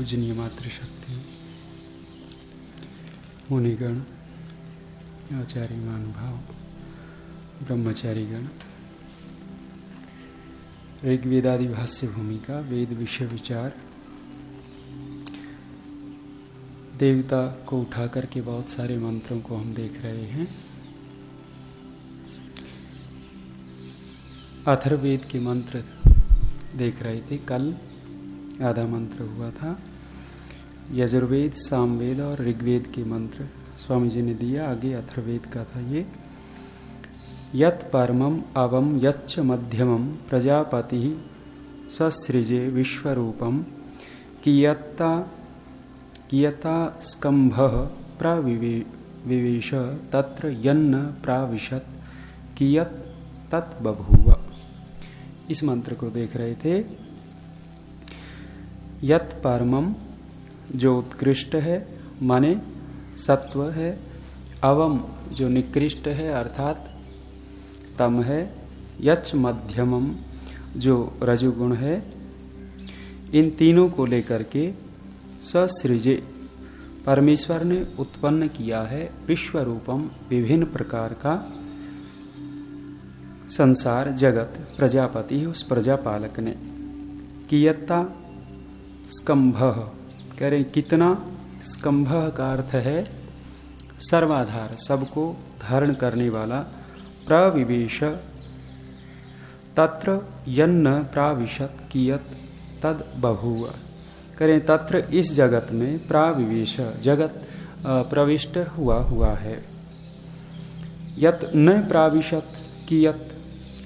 पूजनीय मातृशक्ति, मुनिगण, आचार्य महानुभाव, ब्रह्मचारी गण, ऋग्वेदादि भाष्य भूमिका, वेद विषय विचार, देवता को उठा करके बहुत सारे मंत्रों को हम देख रहे हैं। अथर्ववेद के मंत्र देख रहे थे। कल आधा मंत्र हुआ था। यजुर्वेद, सामवेद और ऋग्वेद के मंत्र स्वामी जी ने दिया। आगे अथर्ववेद का था ये। यत् परमं अवं यच्च मध्यमं प्रजापति ससृजे विश्वरूपं कियता स्कंभः प्रविवेश तत्र यन्न प्राविशत् कियत् तत् बभूव। इस मंत्र को देख रहे थे। यत् परमं जो उत्कृष्ट है माने सत्व है, अवम जो निकृष्ट है अर्थात तम है, यच्च मध्यमम जो रजोगुण है, इन तीनों को लेकर के ससृजे परमेश्वर ने उत्पन्न किया है विश्व रूपम विभिन्न प्रकार का संसार जगत। प्रजापति है उस प्रजापालक ने। कियत्ता स्कंभः कह रहे कितना। स्कंभः का अर्थ है सर्वाधार, सबको धारण करने वाला। प्रविवेश तत्र यन्न प्राविशत कियत तद बभूव। करें तत्र इस जगत में प्राविवेश जगत प्रविष्ट हुआ है। यत न प्राविशत कियत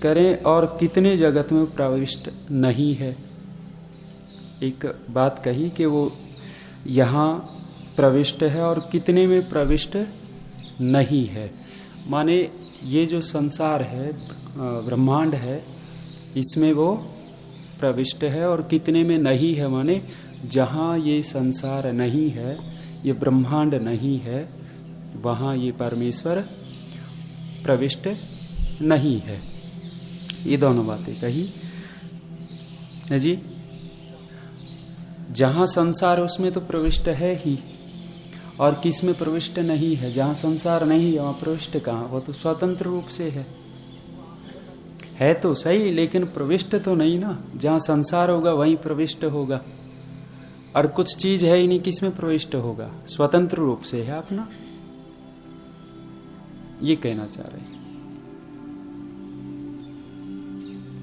करें और कितने जगत में प्रविष्ट नहीं है। एक बात कही कि वो यहाँ प्रविष्ट है और कितने में प्रविष्ट नहीं है। माने ये जो संसार है, ब्रह्मांड है, इसमें वो प्रविष्ट है और कितने में नहीं है। माने जहाँ ये संसार नहीं है, ये ब्रह्मांड नहीं है, वहाँ ये परमेश्वर प्रविष्ट नहीं है। ये दोनों बातें कही है जी। जहाँ संसार उसमें तो प्रविष्ट है ही, और किस में प्रविष्ट नहीं है। जहाँ संसार नहीं है वहाँ प्रविष्ट कहाँ, वो तो स्वतंत्र रूप से है तो सही, लेकिन प्रविष्ट तो नहीं ना। जहाँ संसार होगा वहीं प्रविष्ट होगा, और कुछ चीज है ही नहीं, किस में प्रविष्ट होगा। स्वतंत्र रूप से है अपना, ये कहना चाह रहे हैं।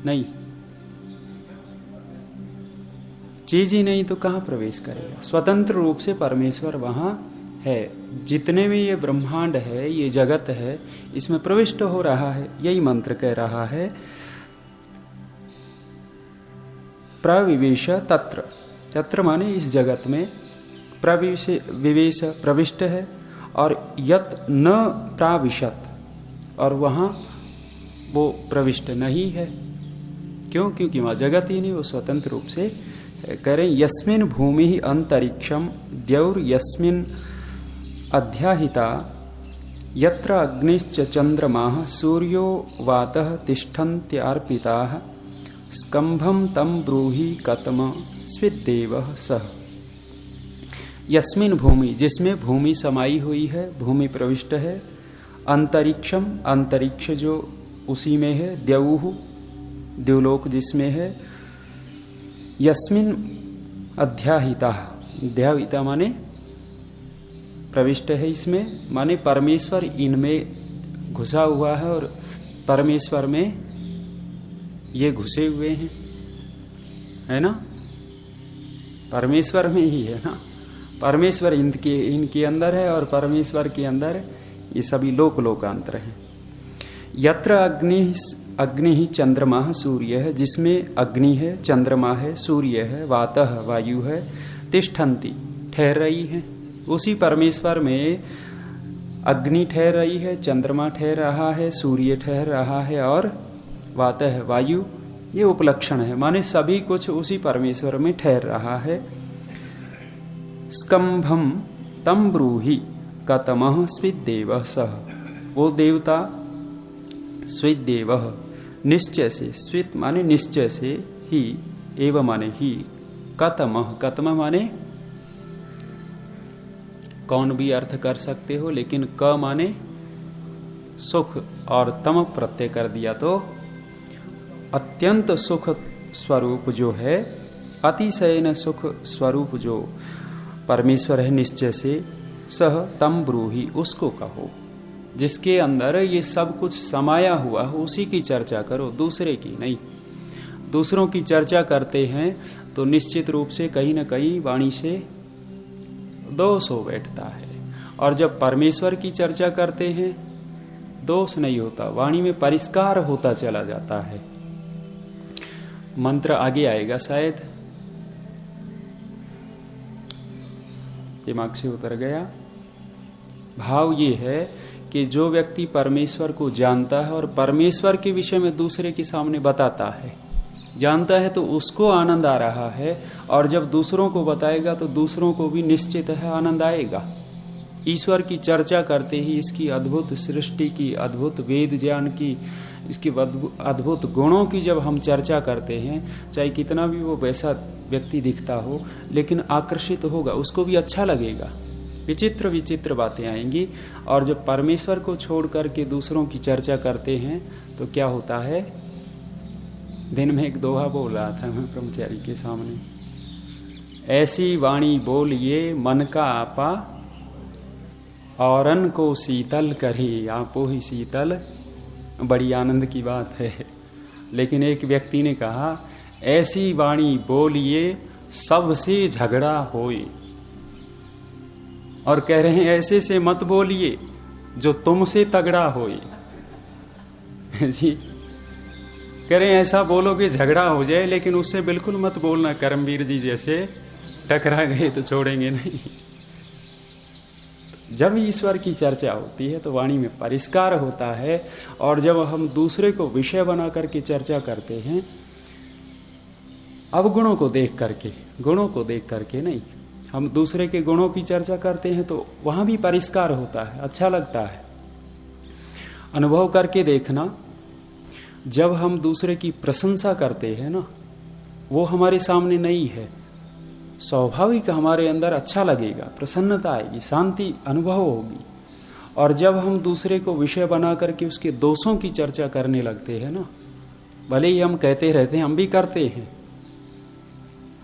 नहीं, चीज ही नहीं तो कहाँ प्रवेश करेगा। स्वतंत्र रूप से परमेश्वर वहां है। जितने में ये ब्रह्मांड है, ये जगत है, इसमें प्रविष्ट हो रहा है। यही मंत्र कह रहा है। प्रविवेश तत्र, तत्र माने इस जगत में, विवेश प्रविष्ट है, और यत न प्राविशत और वहां वो प्रविष्ट नहीं है। क्यों? क्योंकि वहां जगत ही नहीं, वो स्वतंत्र रूप से करें। यस्मिन भूमि अंतरिक्षम द्यौर यस्मिन अध्याहिता यत्र अग्निश्च चंद्रमाः सूर्यो वातः तिष्ठन्त्यार्पिताः स्कंभम तम ब्रूहि कतम स्विद्देवः सः। यस्मिन भूमि, जिसमें भूमि समाई हुई है, भूमि प्रविष्ट है। अंतरिक्षम, अंतरिक्ष जो उसी में है। द्यौः, द्युलोक जिसमें है। यस्मिन अध्याहिता, अध्याहिता माने प्रविष्ट है इसमें, माने परमेश्वर इनमें घुसा हुआ है और परमेश्वर में ये घुसे हुए हैं, है ना। परमेश्वर में ही है ना। परमेश्वर इनके अंदर है और परमेश्वर के अंदर ये सभी लोकांतर हैं। यत्र अग्नि ही चंद्रमा सूर्य है, जिसमें अग्नि है, चंद्रमा है, सूर्य है, वातः वायु है, तिष्ठन्ति ठहर रही है। उसी परमेश्वर में अग्नि ठहर रही है, चंद्रमा ठहर रहा है, सूर्य ठहर रहा है, और वातः वायु ये उपलक्षण है। माने सभी कुछ उसी परमेश्वर में ठहर रहा है। स्कंभम तम ब्रूहि कतमः स्विद्देवः सः। वो देवता स्विद्देवः निश्चय से, स्वित माने निश्चय से, ही एव माने ही, कतमः, कतम माने कौन भी अर्थ कर सकते हो, लेकिन क माने सुख और तम प्रत्यय कर दिया तो अत्यंत सुख स्वरूप जो है, अतिशयन सुख स्वरूप जो परमेश्वर है निश्चय से, सह तम ब्रूहि, उसको कहो। जिसके अंदर ये सब कुछ समाया हुआ हो उसी की चर्चा करो, दूसरे की नहीं। दूसरों की चर्चा करते हैं तो निश्चित रूप से कहीं न कहीं वाणी से दोष हो बैठता है, और जब परमेश्वर की चर्चा करते हैं दोष नहीं होता, वाणी में परिष्कार होता चला जाता है। मंत्र आगे आएगा शायद, दिमाग से उतर गया। भाव ये है कि जो व्यक्ति परमेश्वर को जानता है और परमेश्वर के विषय में दूसरे के सामने बताता है, जानता है तो उसको आनंद आ रहा है, और जब दूसरों को बताएगा तो दूसरों को भी निश्चित है आनंद आएगा। ईश्वर की चर्चा करते ही इसकी अद्भुत सृष्टि की, अद्भुत वेद ज्ञान की, इसकी अद्भुत गुणों की जब हम चर्चा करते हैं, चाहे कितना भी वो वैसा व्यक्ति दिखता हो, लेकिन आकर्षित होगा, उसको भी अच्छा लगेगा। विचित्र विचित्र बातें आएंगी। और जब परमेश्वर को छोड़ करके दूसरों की चर्चा करते हैं तो क्या होता है। दिन में एक दोहा बोल रहा था मैं ब्रह्मचारी के सामने, ऐसी वाणी बोलिए मन का आपा, औरन को शीतल करे, आपो ही शीतल। बड़ी आनंद की बात है। लेकिन एक व्यक्ति ने कहा, ऐसी वाणी बोलिए सबसे झगड़ा होए, और कह रहे हैं ऐसे से मत बोलिए जो तुमसे तगड़ा होए। जी कह रहे हैं ऐसा बोलोगे झगड़ा हो जाए, लेकिन उससे बिल्कुल मत बोलना करमवीर जी जैसे टकरा गए तो छोड़ेंगे नहीं। जब ईश्वर की चर्चा होती है तो वाणी में परिष्कार होता है, और जब हम दूसरे को विषय बना करके चर्चा करते हैं, अवगुणों को देख करके, गुणों को देख करके नहीं, हम दूसरे के गुणों की चर्चा करते हैं तो वहां भी परिष्कार होता है, अच्छा लगता है। अनुभव करके देखना, जब हम दूसरे की प्रशंसा करते हैं ना, वो हमारे सामने नहीं है, स्वाभाविक हमारे अंदर अच्छा लगेगा, प्रसन्नता आएगी, शांति अनुभव होगी। और जब हम दूसरे को विषय बना करके उसके दोषों की चर्चा करने लगते हैं ना, भले ही हम कहते रहते हैं, हम भी करते हैं,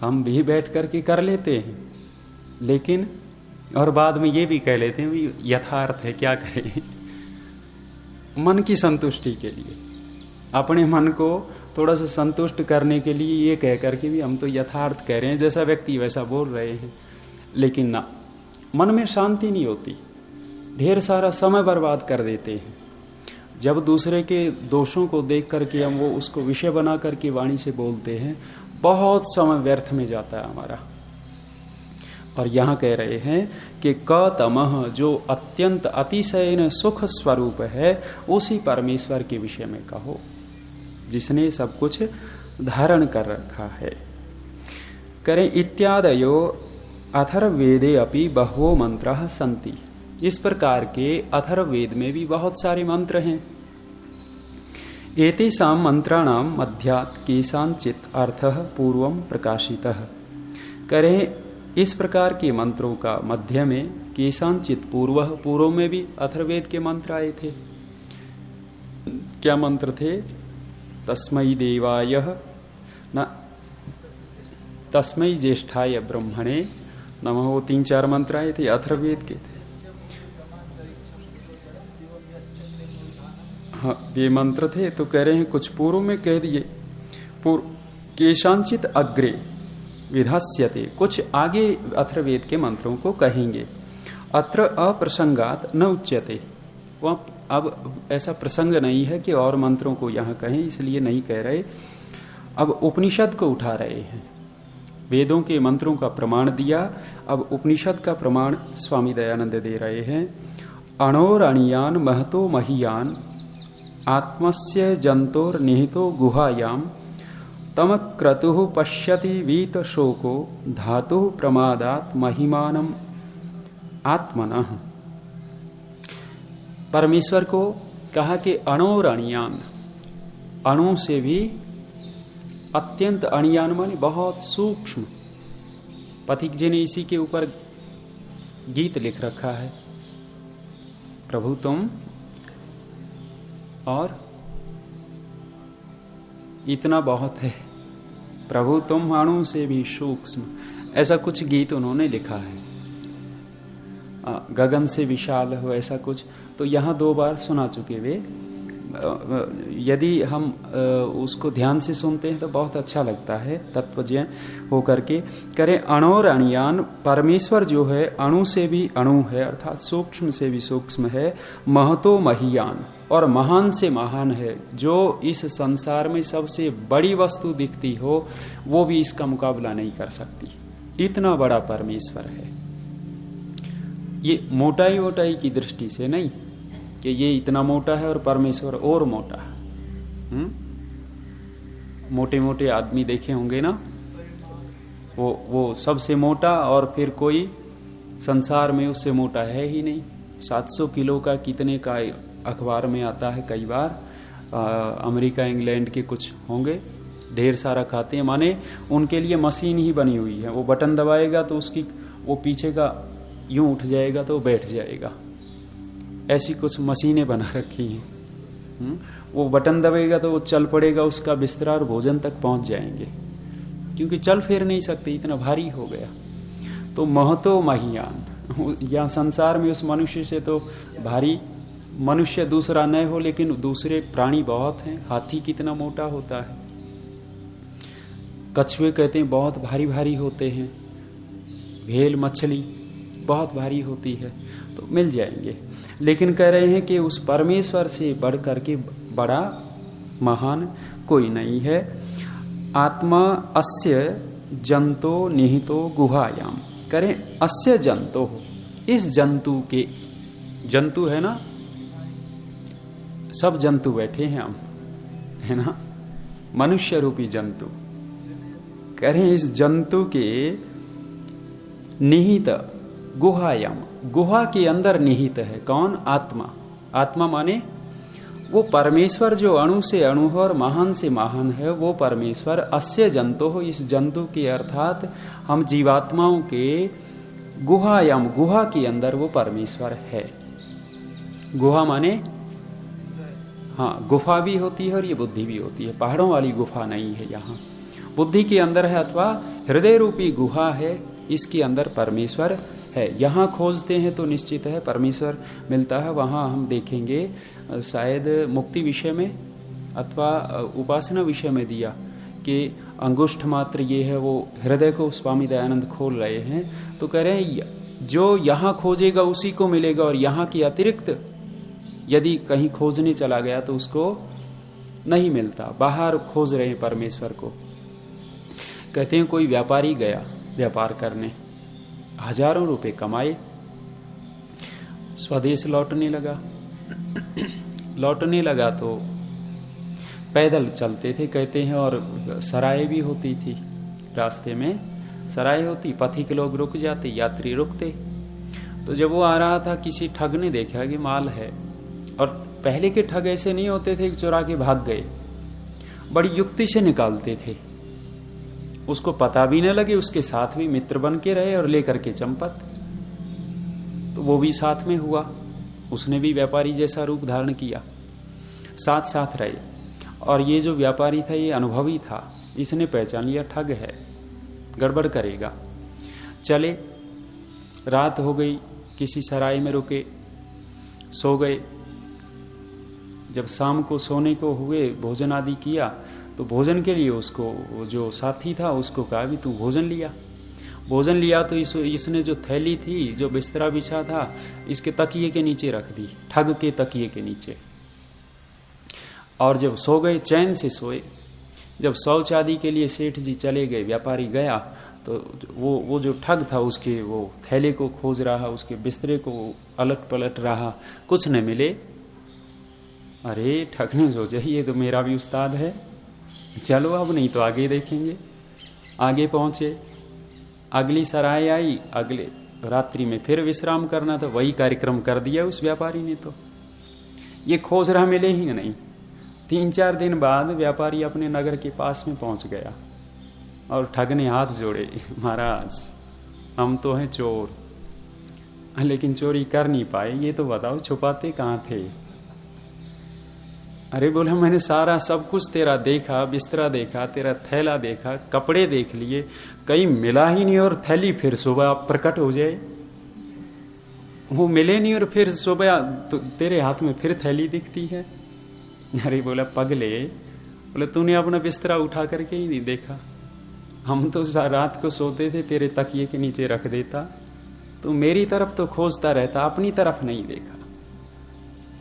हम भी बैठ करके कर लेते हैं, लेकिन और बाद में ये भी कह लेते हैं भी यथार्थ है, क्या करें। मन की संतुष्टि के लिए, अपने मन को थोड़ा सा संतुष्ट करने के लिए ये कह करके भी हम तो यथार्थ कह रहे हैं, जैसा व्यक्ति वैसा बोल रहे हैं, लेकिन ना, मन में शांति नहीं होती, ढेर सारा समय बर्बाद कर देते हैं। जब दूसरे के दोषों को देख करके हम वो उसको विषय बना करके वाणी से बोलते हैं, बहुत समय व्यर्थ में जाता है हमारा। और यहां कह रहे हैं कि क तमह, जो अत्यंत अतिशयन सुख स्वरूप है, उसी परमेश्वर के विषय में कहो, जिसने सब कुछ धारण कर रखा है। करें इत्यादयो अथर्ववेदे अपि बहवो मंत्रः सन्ति। इस प्रकार के अथर्ववेद में भी बहुत सारे मंत्र हैं। एतेषां मंत्राणाम मध्यात् केषांचित् अर्थः पूर्वं प्रकाशितः। करें इस प्रकार के मंत्रों का मध्य में केषांचित् पूर्व में भी अथर्ववेद के मंत्र आए थे। क्या मंत्र थे? तस्मै देवाय न तस्मै ज्येष्ठाय ब्रह्मणे नमः, वो 3-4 मंत्र आए थे, अथर्ववेद के थे। हाँ, ये मंत्र थे। तो कह रहे हैं कुछ पूर्व में कह दिए, केषांचित् अग्रे विधास्यते, कुछ आगे अथर्ववेद के मंत्रों को कहेंगे। अत्र अप्रसंगात न उच्यते, वह अब ऐसा प्रसंग नहीं है कि और मंत्रों को यहां कहें, इसलिए नहीं कह रहे। अब उपनिषद को उठा रहे हैं, वेदों के मंत्रों का प्रमाण दिया, अब उपनिषद का प्रमाण स्वामी दयानंद दे रहे हैं। अणोरणियान महतो महीयान आत्मस्य जंतोर निहितो गुहायाम तम क्रतु पश्यति वीत शोको धातु प्रमादात महिमानम आत्मनः। परमेश्वर को कहा कि अणोरणियान, अणु से भी अत्यंत, अणियान माने बहुत सूक्ष्म। पथिक जी ने इसी के ऊपर गीत लिख रखा है, प्रभु तुम और इतना बहुत है, प्रभु तुम अणु से भी सूक्ष्म, ऐसा कुछ गीत उन्होंने लिखा है। गगन से विशाल हो, ऐसा कुछ। तो यहां 2 बार सुना चुके वे। यदि हम उसको ध्यान से सुनते हैं तो बहुत अच्छा लगता है, तत्वज्ञ होकर के। करें अणोर अणियान, परमेश्वर जो है अणु से भी अणु है, अर्थात सूक्ष्म से भी सूक्ष्म है। महतो महियान, और महान से महान है। जो इस संसार में सबसे बड़ी वस्तु दिखती हो वो भी इसका मुकाबला नहीं कर सकती, इतना बड़ा परमेश्वर है। ये मोटाई वोटाई की दृष्टि से नहीं कि ये इतना मोटा है और परमेश्वर और मोटा है। मोटे मोटे आदमी देखे होंगे ना, वो सबसे मोटा, और फिर कोई संसार में उससे मोटा है ही नहीं। 700 किलो का कितने का अखबार में आता है कई बार। अमेरिका इंग्लैंड के कुछ होंगे, ढेर सारा खाते हैं, माने उनके लिए मशीन ही बनी हुई है। वो बटन दबाएगा तो उसकी वो पीछे का यूं उठ जाएगा तो बैठ जाएगा, ऐसी कुछ मशीनें बना रखी हैं। वो बटन दबेगा तो वो चल पड़ेगा, उसका बिस्तरा और भोजन तक पहुंच जाएंगे, क्योंकि चल फिर नहीं सकते, इतना भारी हो गया। तो महतो महियान, यहाँ संसार में उस मनुष्य से तो भारी मनुष्य दूसरा न हो, लेकिन दूसरे प्राणी बहुत हैं। हाथी कितना मोटा होता है, कछुए कहते हैं बहुत भारी भारी होते हैं, भेल मछली बहुत भारी होती है, तो मिल जाएंगे। लेकिन कह रहे हैं कि उस परमेश्वर से बढ़ करके बड़ा महान कोई नहीं है। आत्मा अस्य जंतो निहितो गुहायाम, करें अस्य जंतो, इस जंतु के, जंतु है ना, सब जंतु बैठे हैं हम, है ना, मनुष्य रूपी जंतु। कह रहे हैं इस जंतु के निहित गुहायाम, गुहा के अंदर निहित है कौन? आत्मा। आत्मा माने वो परमेश्वर जो अणु से अणु है और महान से महान है, वो परमेश्वर अस्य जंतु हो, इस जंतु के अर्थात हम जीवात्माओं के गुहायाम, गुहा के अंदर वो परमेश्वर है। गुहा माने हाँ, गुफा भी होती है और ये बुद्धि भी होती है, पहाड़ों वाली गुफा नहीं है, यहाँ बुद्धि के अंदर है, अथवा हृदय रूपी गुहा है, इसके अंदर परमेश्वर है। यहाँ खोजते हैं तो निश्चित है परमेश्वर मिलता है। वहाँ हम देखेंगे शायद मुक्ति विषय में अथवा उपासना विषय में दिया कि अंगुष्ठ मात्र ये है, वो हृदय को स्वामी दयानंद खोल रहे हैं। तो कह रहे हैं जो यहाँ खोजेगा उसी को मिलेगा, और यहाँ के अतिरिक्त यदि कहीं खोजने चला गया तो उसको नहीं मिलता। बाहर खोज रहे हैं परमेश्वर को। कहते हैं कोई व्यापारी गया व्यापार करने, हजारों रुपए कमाए, स्वदेश लौटने लगा तो पैदल चलते थे कहते हैं, और सराय भी होती थी, रास्ते में सराय होती, पथिक लोग रुक जाते, यात्री रुकते। तो जब वो आ रहा था, किसी ठग ने देखा कि माल है, और पहले के ठग ऐसे नहीं होते थे चुरा के भाग गए, बड़ी युक्ति से निकालते थे, उसको पता भी न लगे, उसके साथ भी मित्र बन के रहे और लेकर के चंपत। तो वो भी साथ में हुआ, उसने भी व्यापारी जैसा रूप धारण किया, साथ साथ रहे। और ये जो व्यापारी था ये अनुभवी था, इसने पहचान लिया ठग है, गड़बड़ करेगा। चले, रात हो गई, किसी सराय में रुके, सो गए। जब शाम को सोने को हुए, भोजन आदि किया, तो भोजन के लिए उसको जो साथी था उसको कहा भी तू भोजन लिया। तो इसने जो थैली थी, जो बिस्तरा बिछा था, इसके तकिए के नीचे रख दी, ठग के तकिए के नीचे। और जब सो गए, चैन से सोए। जब शौच आदि के लिए सेठ जी चले गए, व्यापारी गया, तो वो जो ठग था उसके वो थैले को खोज रहा, उसके बिस्तरे को अलट पलट रहा, कुछ न मिले। अरे ठग ने सोचा ये तो मेरा भी उस्ताद है, चलो अब नहीं तो आगे देखेंगे। आगे पहुंचे, अगली सराय आई, अगले रात्रि में फिर विश्राम करना था, वही कार्यक्रम कर दिया उस व्यापारी ने। तो ये खोज रहा, मिले ही नहीं। 3-4 दिन बाद व्यापारी अपने नगर के पास में पहुंच गया और ठग ने हाथ जोड़े, महाराज हम तो हैं चोर, लेकिन चोरी कर नहीं पाए। ये तो बताओ छुपाते कहाँ थे? अरे बोला मैंने सारा सब कुछ तेरा देखा, बिस्तरा देखा, तेरा थैला देखा, कपड़े देख लिए, कहीं मिला ही नहीं, और थैली फिर सुबह प्रकट हो जाए, वो मिले नहीं और फिर सुबह तो तेरे हाथ में फिर थैली दिखती है। अरे बोला पगले, बोले तूने अपना बिस्तरा उठा करके ही नहीं देखा, हम तो रात को सोते थे तेरे तकिए के नीचे रख देता, तू मेरी तरफ तो खोजता रहता, अपनी तरफ नहीं देखा।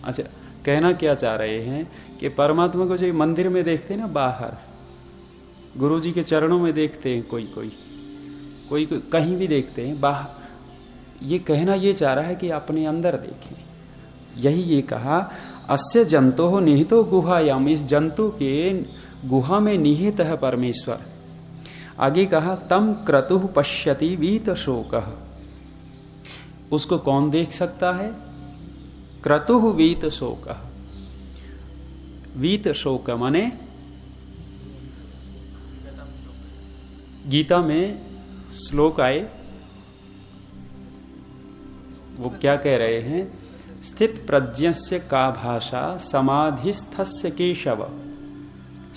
अच्छा, कहना क्या चाह रहे हैं कि परमात्मा को जो मंदिर में देखते हैं ना, बाहर गुरु जी के चरणों में देखते हैं, कोई कोई कोई कोई कहीं भी देखते हैं बाहर, ये कहना ये चाह रहा है कि अपने अंदर देखें। यही ये कहा, अस्य जंतो हो निहितो गुहायाम, इस जंतु के गुहा में निहित है परमेश्वर। आगे कहा, तम क्रतुः पश्यति वीत शोकः, उसको कौन देख सकता है? क्रतुः वीत शोकः, वीत शोक माने गीता में श्लोक आए, वो क्या कह रहे हैं? स्थित प्रज्ञस्य का भाषा समाधिस्थस्य केशव,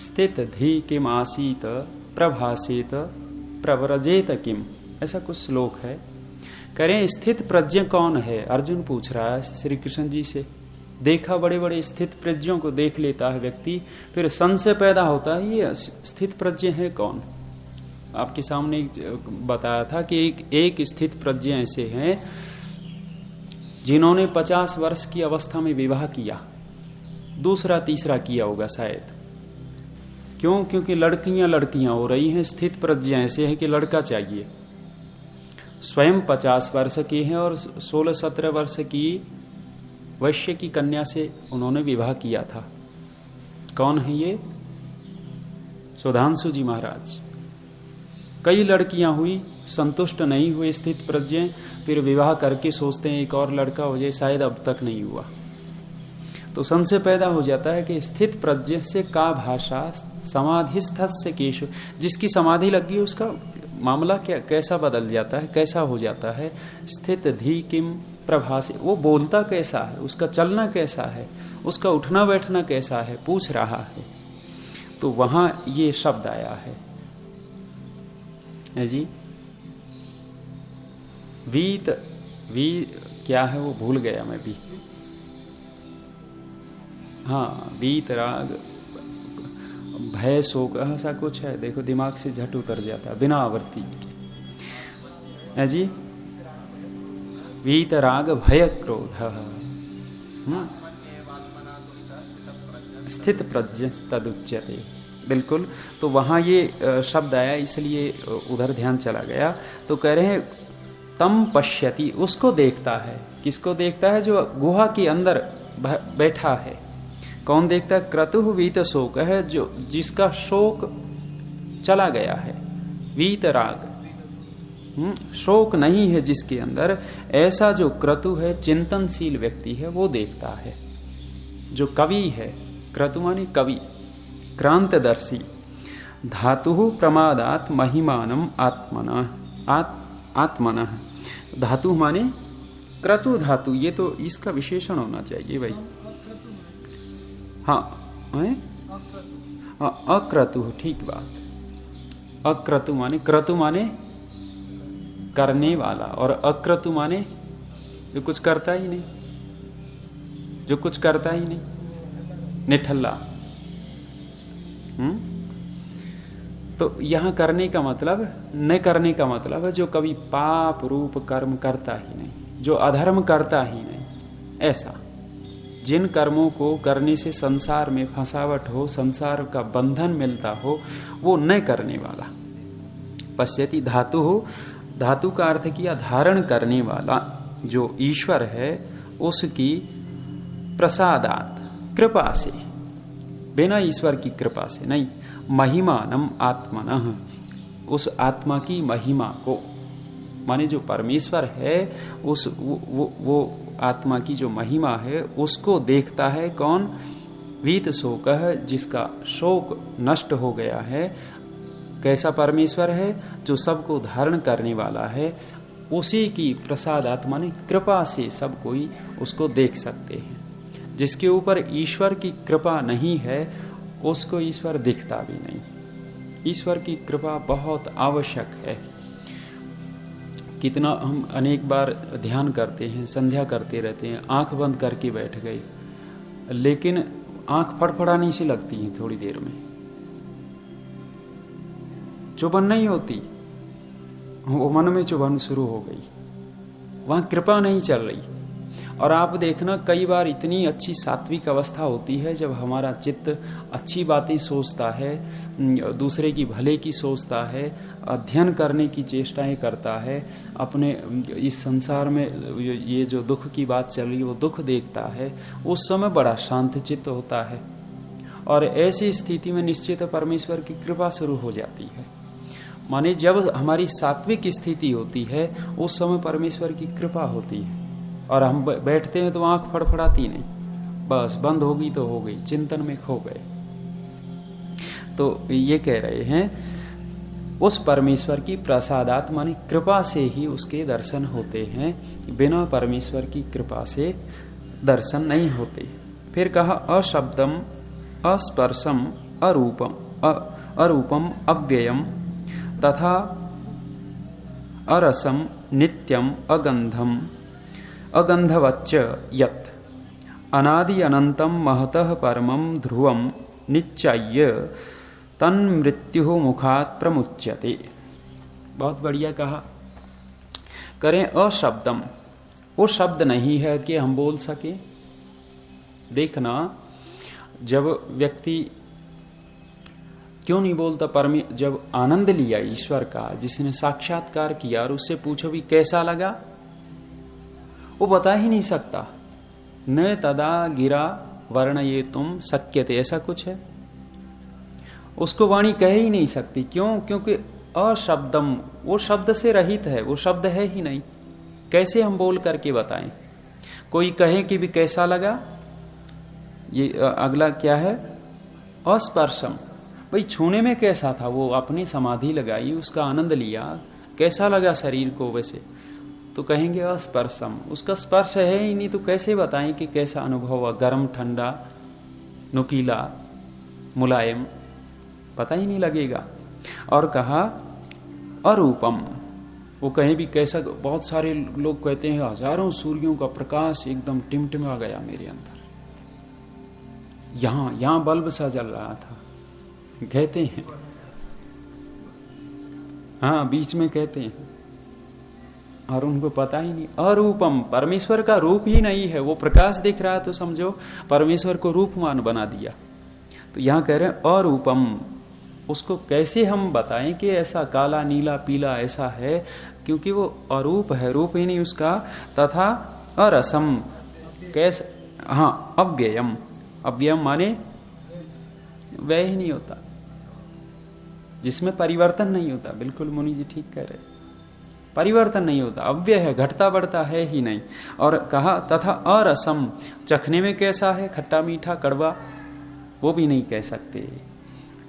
स्थित धी किम आसीत प्रभासेत प्रव्रजेत किम, ऐसा कुछ श्लोक है। करें स्थित प्रज्ञ कौन है? अर्जुन पूछ रहा है श्री कृष्ण जी से। देखा बड़े बड़े स्थित प्रज्ञों को देख लेता है व्यक्ति, फिर संशय पैदा होता है ये स्थित प्रज्ञ है कौन? आपके सामने बताया था कि एक स्थित प्रज्ञ ऐसे हैं जिन्होंने 50 वर्ष की अवस्था में विवाह किया, दूसरा तीसरा किया होगा शायद। क्यों? क्योंकि लड़कियां हो रही हैं। स्थित प्रज्ञ ऐसे हैं कि लड़का चाहिए। स्वयं 50 वर्ष की हैं और 16-17 वर्ष की वैश्य की कन्या से उन्होंने विवाह किया था। कौन है ये? सुधांशु जी महाराज। कई लड़कियां हुई, संतुष्ट नहीं हुए स्थित प्रज्ञ, फिर विवाह करके सोचते हैं एक और लड़का हो जाए, शायद अब तक नहीं हुआ। तो संशय पैदा हो जाता है कि स्थित प्रज्ञ से का भाषा समाधिस्थ से केश, जिसकी समाधि लगी है उसका मामला क्या कैसा बदल जाता है, कैसा हो जाता है? स्थित धी किम प्रभासे, वो बोलता कैसा है, उसका चलना कैसा है, उसका उठना बैठना कैसा है, पूछ रहा है। तो वहां ये शब्द आया है जी। वीत क्या है वो भूल गया मैं भी। हाँ, वीत राग भय शोक ऐसा कुछ है, देखो दिमाग से झट उतर जाता है बिना आवर्ती के जी। वीत राग भय क्रोध स्थित प्रज्ञ तदुच्यते, बिल्कुल। तो वहां ये शब्द आया इसलिए उधर ध्यान चला गया। तो कह रहे हैं तम पश्यति, उसको देखता है। किसको देखता है? जो गुहा के अंदर बैठा है। कौन देखता है? क्रतुः वीत शोक है, जो जिसका शोक चला गया है। वीत राग, शोक नहीं है जिसके अंदर, ऐसा जो क्रतु है, चिंतनशील व्यक्ति है, वो देखता है। जो कवि है, क्रतु माने कवि, क्रांतदर्शी। धातु प्रमादात महिमानम आत्मन, धातु माने क्रतु धातु, ये तो इसका विशेषण होना चाहिए भाई। हाँ, अक्रतु, ठीक बात। अक्रतु माने, क्रतु माने करने वाला, और अक्रतु माने जो कुछ करता ही नहीं, जो कुछ करता ही नहीं, निठल्ला। तो यहां करने का मतलब, न करने का मतलब है जो कभी पाप रूप कर्म करता ही नहीं, जो अधर्म करता ही नहीं, ऐसा। जिन कर्मों को करने से संसार में फंसावट हो, संसार का बंधन मिलता हो, वो न करने वाला। पश्यति धातु हो, धातु का अर्थ किया धारण करने वाला, जो ईश्वर है उसकी प्रसादात, कृपा से, बिना ईश्वर की कृपा से नहीं। महिमानम आत्मनः, उस आत्मा की महिमा को, माने जो परमेश्वर है उस वो आत्मा की जो महिमा है उसको देखता है। कौन? वीत शोक है, जिसका शोक नष्ट हो गया है। कैसा परमेश्वर है? जो सबको धारण करने वाला है, उसी की प्रसादात माने कृपा से सब कोई उसको देख सकते हैं। जिसके ऊपर ईश्वर की कृपा नहीं है उसको ईश्वर दिखता भी नहीं। ईश्वर की कृपा बहुत आवश्यक है। कितना हम अनेक बार ध्यान करते हैं, संध्या करते रहते हैं, आंख बंद करके बैठ गए, लेकिन आंख फड़फड़ानी सी लगती है, थोड़ी देर में चुभन नहीं होती, वो मन में चुभन शुरू हो गई, वहां कृपा नहीं चल रही। और आप देखना कई बार इतनी अच्छी सात्विक अवस्था होती है जब हमारा चित्त अच्छी बातें सोचता है, दूसरे की भले की सोचता है, अध्ययन करने की चेष्टाएं करता है, अपने इस संसार में ये जो दुख की बात चल रही है वो दुख देखता है, उस समय बड़ा शांत चित्त होता है। और ऐसी स्थिति में निश्चित परमेश्वर की कृपा शुरू हो जाती है। माने जब हमारी सात्विक स्थिति होती है उस समय परमेश्वर की कृपा होती है। और हम बैठते हैं तो आंख फड़फड़ाती नहीं, बस बंद होगी तो हो गई, चिंतन में खो गए। तो ये कह रहे हैं उस परमेश्वर की प्रसादात माने कृपा से ही उसके दर्शन होते हैं, बिना परमेश्वर की कृपा से दर्शन नहीं होते। फिर कहा अशब्दम अस्पर्शम अरूपम अव्ययम तथा अरसम नित्यम अगंधम अगंधवच्च यत् अनादि अनंतम महतः परमं ध्रुवम निश्चय्य तन्मृत्यु मुखात् प्रमुच्यते। बहुत बढ़िया कहा। करें अशब्दम, वो शब्द नहीं है कि हम बोल सके। देखना जब व्यक्ति क्यों नहीं बोलता, जब आनंद लिया ईश्वर का, जिसने साक्षात्कार किया, और उससे पूछो भी कैसा लगा, वो बता ही नहीं सकता। न तदा गिरा वर्ण ये तुम शक्यते, ऐसा कुछ है, उसको वाणी कह ही नहीं सकती। क्यों? क्योंकि अशब्दम, वो शब्द से रहित है, वो शब्द है ही नहीं। कैसे हम बोल करके बताएं? कोई कहे कि भी कैसा लगा, ये अगला क्या है, अस्पर्शम, भाई छूने में कैसा था, वो अपनी समाधि लगाई, उसका आनंद लिया, कैसा लगा शरीर को, वैसे तो कहेंगे अस्पर्शम, उसका स्पर्श है ही नहीं, तो कैसे बताएं कि कैसा अनुभव हुआ, गर्म ठंडा नुकीला मुलायम, पता ही नहीं लगेगा। और कहा अरूपम, वो कहीं भी कैसा, बहुत सारे लोग कहते हैं हजारों सूर्यों का प्रकाश एकदम टिमटिमा गया मेरे अंदर, यहां बल्ब सा जल रहा था, कहते हैं, हाँ बीच में कहते हैं, और उनको पता ही नहीं। अरूपम, परमेश्वर का रूप ही नहीं है, वो प्रकाश दिख रहा है तो समझो परमेश्वर को रूपमान बना दिया। तो यहां कह रहे हैं अरूपम, उसको कैसे हम बताएं कि ऐसा काला नीला पीला ऐसा है, क्योंकि वो अरूप है, रूप ही नहीं उसका। तथा अरसम, कैसे, हाँ अव्ययम, अव्ययम माने व्यय ही नहीं होता, जिसमें परिवर्तन नहीं होता। बिल्कुल मुनि जी ठीक कह रहे, परिवर्तन नहीं होता, अव्यय है, घटता बढ़ता है ही नहीं। और कहा तथा अरसम, चखने में कैसा है, खट्टा मीठा कड़वा, वो भी नहीं कह सकते,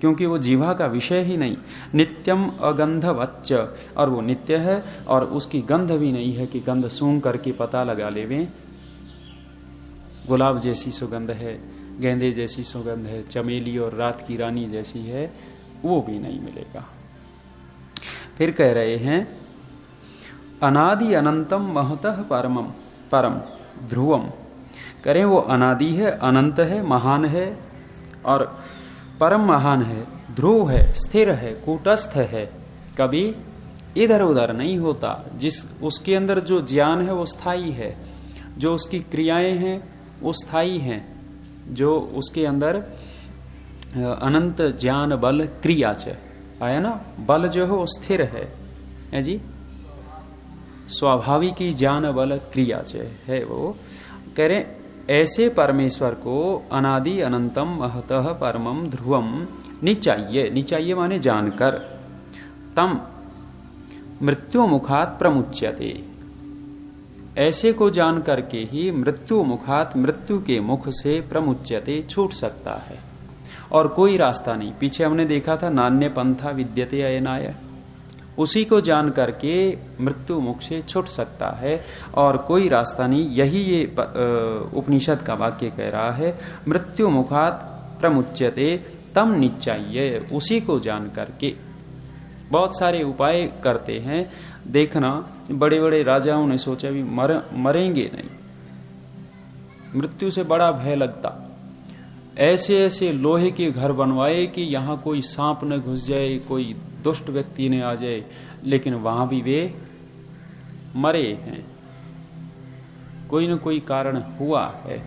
क्योंकि वो जीवा का विषय ही नहीं। नित्यम अगंधवच्च, और वो नित्य है, और उसकी गंध भी नहीं है कि गंध सूंघ करके पता लगा लेवें, गुलाब जैसी सुगंध है, गेंदे जैसी सुगंध है, चमेली और रात की रानी जैसी है, वो भी नहीं मिलेगा। फिर कह रहे हैं अनादि अनंतम महतः परम ध्रुवम, करें वो अनादि है, अनंत है, महान है, और परम महान है, ध्रुव है, स्थिर है, कूटस्थ है, कभी इधर उधर नहीं होता। जिस उसके अंदर जो ज्ञान है वो स्थायी है, जो उसकी क्रियाएं हैं वो स्थायी हैं, जो उसके अंदर अनंत ज्ञान बल क्रिया च आया ना, बल जो है वो स्थिर है जी, स्वाभाविक ही ज्ञान बल क्रिया है वो। कह रहे ऐसे परमेश्वर को अनादि अनंतम महतः परमम ध्रुवम निचाइये, निचाइये माने जानकर, तम मृत्यु मुखात प्रमुच्यते, ऐसे को जान करके ही मृत्यु मुखात, मृत्यु के मुख से प्रमुच्यते, छूट सकता है, और कोई रास्ता नहीं। पीछे हमने देखा था नान्य पंथा विद्यते अयनाय, उसी को जान करके मृत्यु मुख से छूट सकता है और कोई रास्ता नहीं। यही ये उपनिषद का वाक्य कह रहा है, मृत्यु मुखात प्रमुच्यते तम निश्चय। उसी को जान करके बहुत सारे उपाय करते हैं। देखना, बड़े बड़े राजाओं ने सोचा भी मरेंगे नहीं, मृत्यु से बड़ा भय लगता, ऐसे ऐसे लोहे के घर बनवाए कि यहां कोई सांप न घुस जाए, कोई दुष्ट व्यक्ति ने आ जाए, लेकिन वहां भी वे मरे हैं, कोई न कोई कारण हुआ है।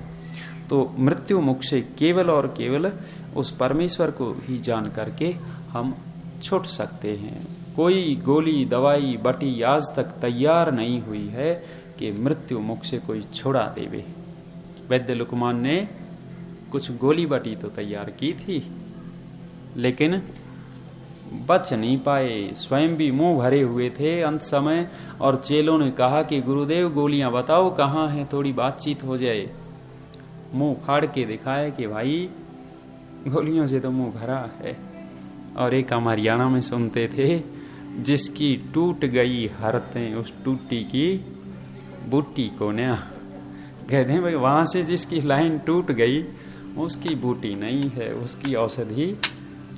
तो मृत्यु मुख से केवल और केवल उस परमेश्वर को ही जान करके हम छूट सकते हैं। कोई गोली दवाई बटी आज तक तैयार नहीं हुई है कि मृत्यु मुख से कोई छुड़ा देवे। वैद्य लुकमान ने कुछ गोली बटी तो तैयार की थी, लेकिन बच नहीं पाए, स्वयं भी मुंह भरे हुए थे अंत समय। और चेलों ने कहा कि गुरुदेव गोलियां बताओ कहाँ हैं, थोड़ी बातचीत हो जाए। मुंह फाड़ के दिखाया कि भाई गोलियों से तो मुंह भरा है। और एक हम हरियाणा में सुनते थे, जिसकी टूट गई हरतें उस टूटी की बूटी को नया। कहते हैं भाई वहां से जिसकी लाइन टूट गई उसकी बूटी नहीं है, उसकी औषधि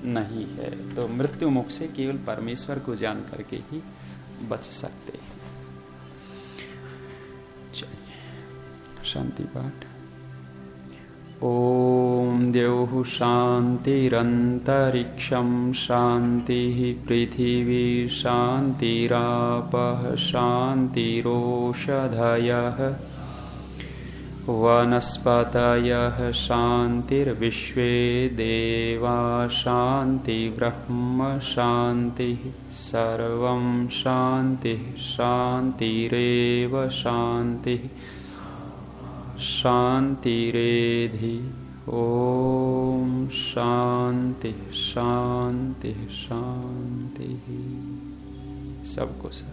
नहीं है। तो मृत्यु मुख से केवल परमेश्वर को जान करके ही बच सकते हैं। चलिए शांति पाठ। ओम द्यौः शान्तिरन्तरिक्षं शान्तिः पृथिवी शान्तिरापः शान्तिरोषधयः वनस्पतयः शान्तिर्विश्वे देवा शान्तिर्ब्रह्म शान्तिः सर्वं शान्तिः शान्तिरेव शान्तिः शान्तिरेधि। ओम शांति शांति शांति। सबको सब